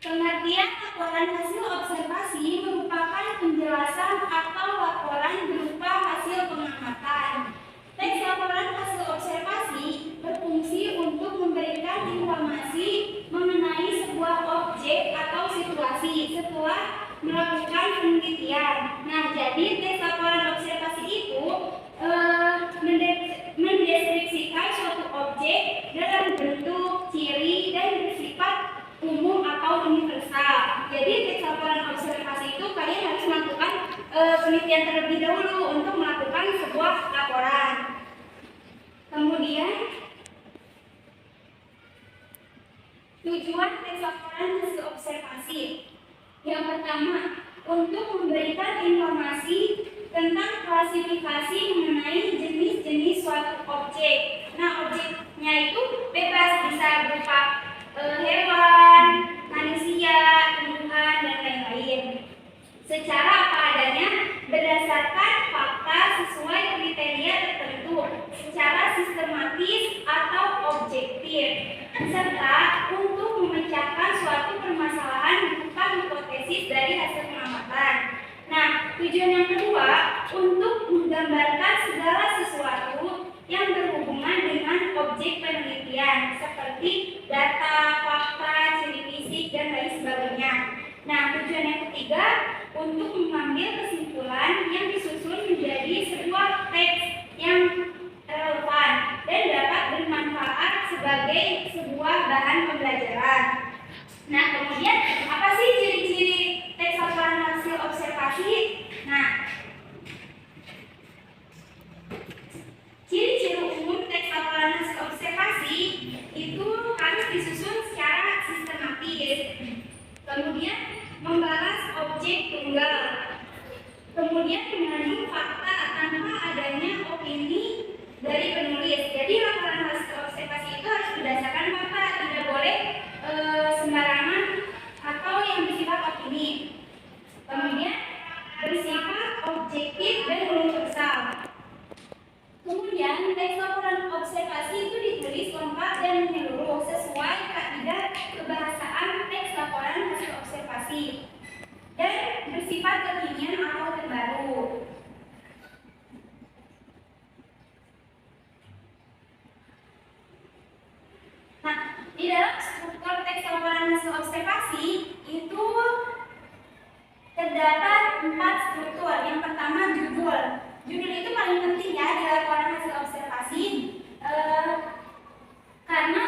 Pengertian laporan hasil observasi merupakan penjelasan atau laporan berupa hasil pengamatan. Teks laporan hasil observasi berfungsi untuk memberikan informasi mengenai sebuah objek atau situasi setelah melakukan penelitian. Nah, jadi teks laporan observasi itu mendeskripsikan suatu objek dalam bentuk, ciri, dan bersifat umum atau universal. Jadi teks laporan observasi itu kalian harus melakukan penelitian terlebih dahulu untuk melakukan sebuah laporan. Kemudian tujuan teks laporan hasil observasi. Yang pertama, untuk memberikan informasi tentang klasifikasi mengenai jenis-jenis suatu objek. Nah, objeknya itu bebas, bisa berupa hewan, manusia, tumbuhan, dan lain-lain. Secara apa adanya, berdasarkan fakta sesuai kriteria tertentu, secara sistematis atau objektif, serta untuk memecahkan suatu permasalahan berupa hipotesis dari hasil pengamatan. Nah, tujuan yang kedua, untuk menggambarkan segala sesuatu yang berhubungan dengan objek penelitian, seperti data, fakta, ciri fisik, dan lain sebagainya. Nah, tujuan yang ketiga, untuk mengambil kesimpulan yang disusun menjadi sebuah teks yang relevan dan dapat bermanfaat sebagai sebuah bahan pembelajaran. Nah, kemudian apa sih ciri-ciri teks laporan hasil observasi? Nah, ciri-ciri umum teks laporan hasil observasi itu harus disusun secara sistematis. Kemudian membahas objek tunggal. Kemudian mengandung fakta tanpa adanya opini dari penulis. Jadi laporan hasil observasi itu harus berdasarkan fakta, tidak boleh sembarangan atau yang bersifat opini. Kemudian bersifat objektif dan universal. Kemudian teks laporan observasi itu ditulis lengkap dan menyeluruh sesuai kaidah kebahasaan teks laporan hasil observasi dan bersifat kekinian atau terbaru. Nah, di dalam struktur teks laporan hasil observasi itu terdapat 4 struktur. Yang pertama, judul. Judul itu paling penting ya di laporan hasil observasi karena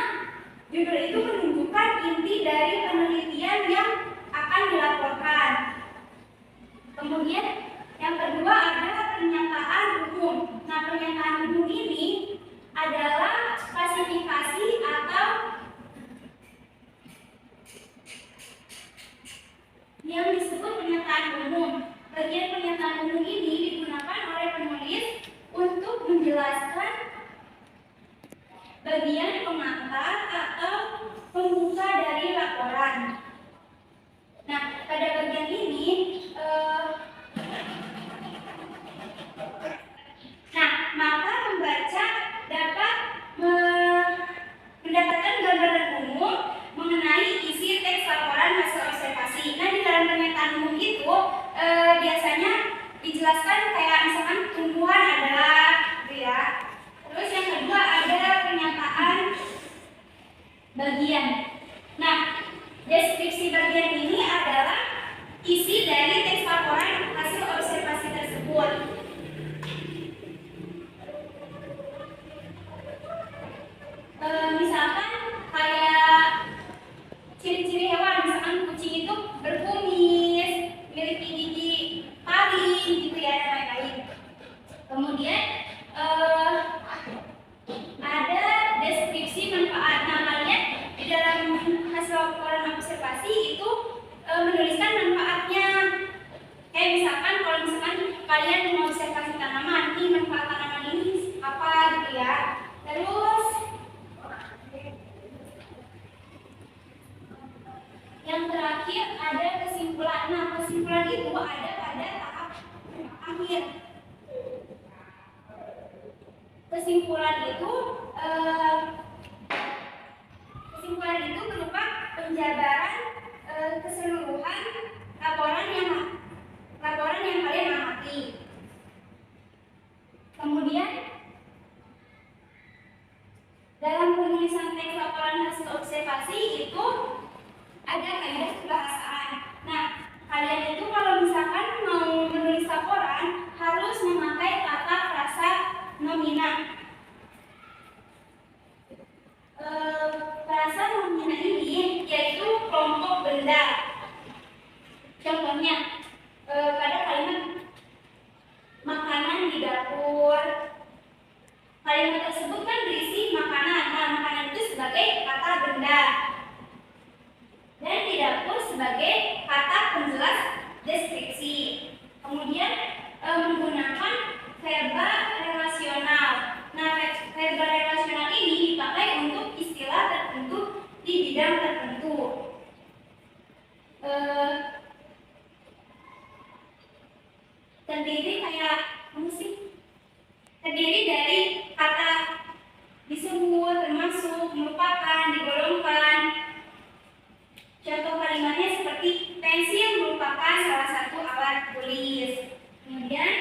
judul itu menunjukkan inti dari penelitian yang akan dilaporkan. Kemudian yang kedua adalah pernyataan umum. Nah, pernyataan umum ini adalah klasifikasi atau yang disebut pernyataan umum. Bagian pernyataan umum ini digunakan oleh penulis untuk menjelaskan bagian pengantar atau pembuka dari laporan. Nah, pada bagian ini maka pembaca dapat mendapatkan gambaran umum mengenai isi teks laporan hasil observasi. Nah, di dalam pernyataan umum itu biasanya dijelaskan kayak misalkan tumbuhan adalah gitu ya. Terus yang kedua ada pernyataan bagian. Nah, deskripsi bagian ini adalah isi dari teks laporan hasil observasi tersebut. Misalkan kayak ciri-ciri hewan, misalkan kucing itu berkumis, memiliki gigi taring, gitu ya, dan lain-lain. Kemudian ada deskripsi manfaat. Nah, kalian di dalam hasil laporan observasi itu menuliskan manfaatnya. Kayak misalkan kalau misalkan kalian mengobservasi tanaman, ini manfaat tanaman ini apa gitu ya. Terus yang terakhir ada kesimpulan. Nah, kesimpulan itu ada pada tahap akhir. Kesimpulan itu berupa penjabaran keseluruhan laporan yang kalian amati. Kemudian dalam penulisan teks laporan hasil observasi itu ada kaidah kebahasaan. Nah, kalian itu kalau misalkan mau menulis laporan harus memakai kata frasa nomina. Frasa nomina ini yaitu kelompok benda. Contohnya pada kalimat makanan di dapur, kalimat tersebut kan berisi makanan. Nah, makanan itu sebagai kata benda dan di dapur sebagai kata penjelas deskripsi. Kemudian menggunakan verba relasional. Nah, verba relasional ini dipakai untuk istilah tertentu di bidang tertentu. Terdiri kayak apa sih? Terdiri dari kata disebut, termasuk, merupakan, digolongkan. Contoh kalimatnya seperti pensil merupakan salah satu alat tulis. Kemudian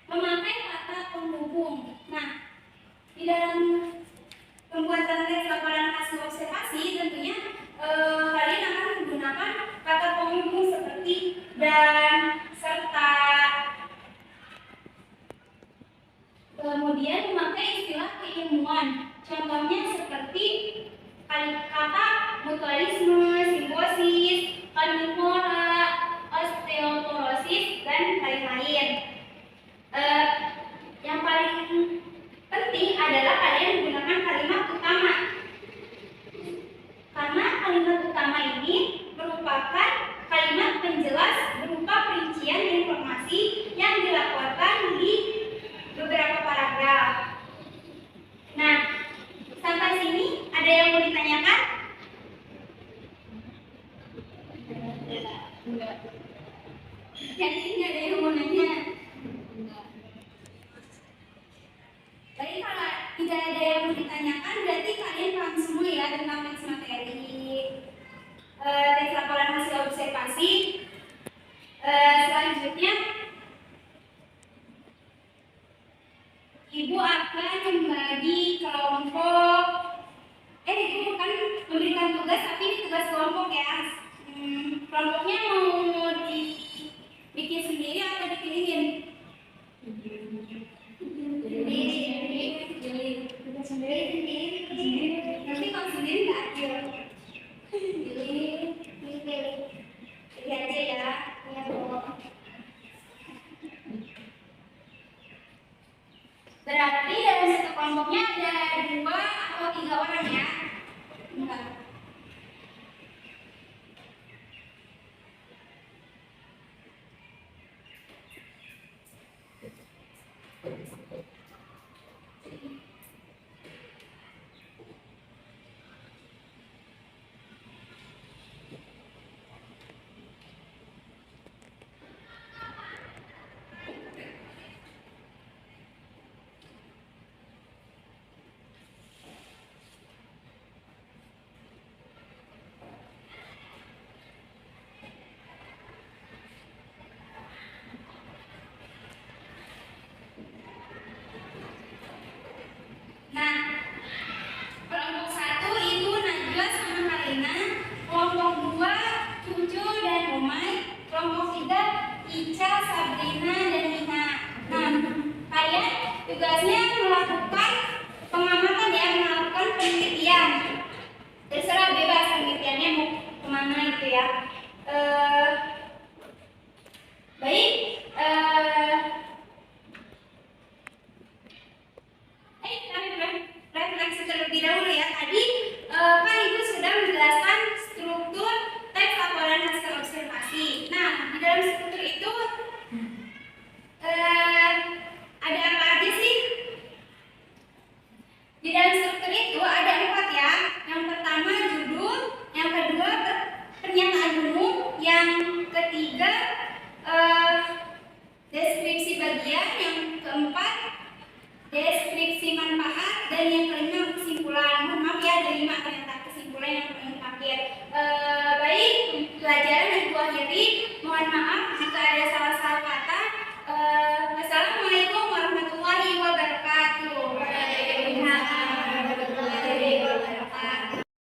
memakai kata penghubung. Nah, di dalam pembuatan teks laporan hasil observasi tentunya kalian akan menggunakan kata penghubung seperti dan, serta. Kemudian memakai istilah keilmuan. Contohnya seperti kata mutualisme, simbiosis, karnivora, osteoporosis, dan lain-lain. Yang paling penting adalah kalian menggunakan kalimat utama. Karena kalimat utama ini merupakan kalimat penjelas berupa perincian informasi yang dilaporkan di beberapa paragraf. Nah, sampai sini ada yang mau ditanyakan? Enggak. Jadi nggak ada yang mau nanya. Jadi kalau tidak ada yang mau ditanyakan, berarti kalian paham semua ya tentang teks materi, teks laporan hasil observasi. Selanjutnya, Ibu akan membagi kelompok. Ibu bukan memberikan tugas, tapi ini tugas kelompok ya. Kelompoknya mau dibikin sendiri atau dipilihin? Sendiri. Nanti kalau sendiri nggak adil. Pilih aja ya. Ya, Bu. Berarti dalam satu kelompoknya ada 2 atau 3 orang ya? Enggak. Nah, kelompok 1 itu Najwa sama Karina, kelompok 2 Cucu dan Umay, kelompok 3 Ica, Sabrina, dan Nina. Nah, kalian tugasnya melakukan pengamatan ya, melakukan penelitian. Terserah bebas penelitiannya mau kemana itu ya. Baik, refleksi terlebih dahulu ya. Tadi kan Ibu sudah menjelaskan struktur teks laporan hasil observasi. Nah, di dalam struktur itu ada apa aja sih? Di dalam struktur itu ada 4 ya. Yang pertama judul, yang kedua pernyataan umum, yang ketiga deskripsi bagian, yang keempat deskripsi manfaat, dan yang kelima kesimpulan. Mohon maaf ya, ada 5 pelajaran dan Bu akhiri. Mohon maaf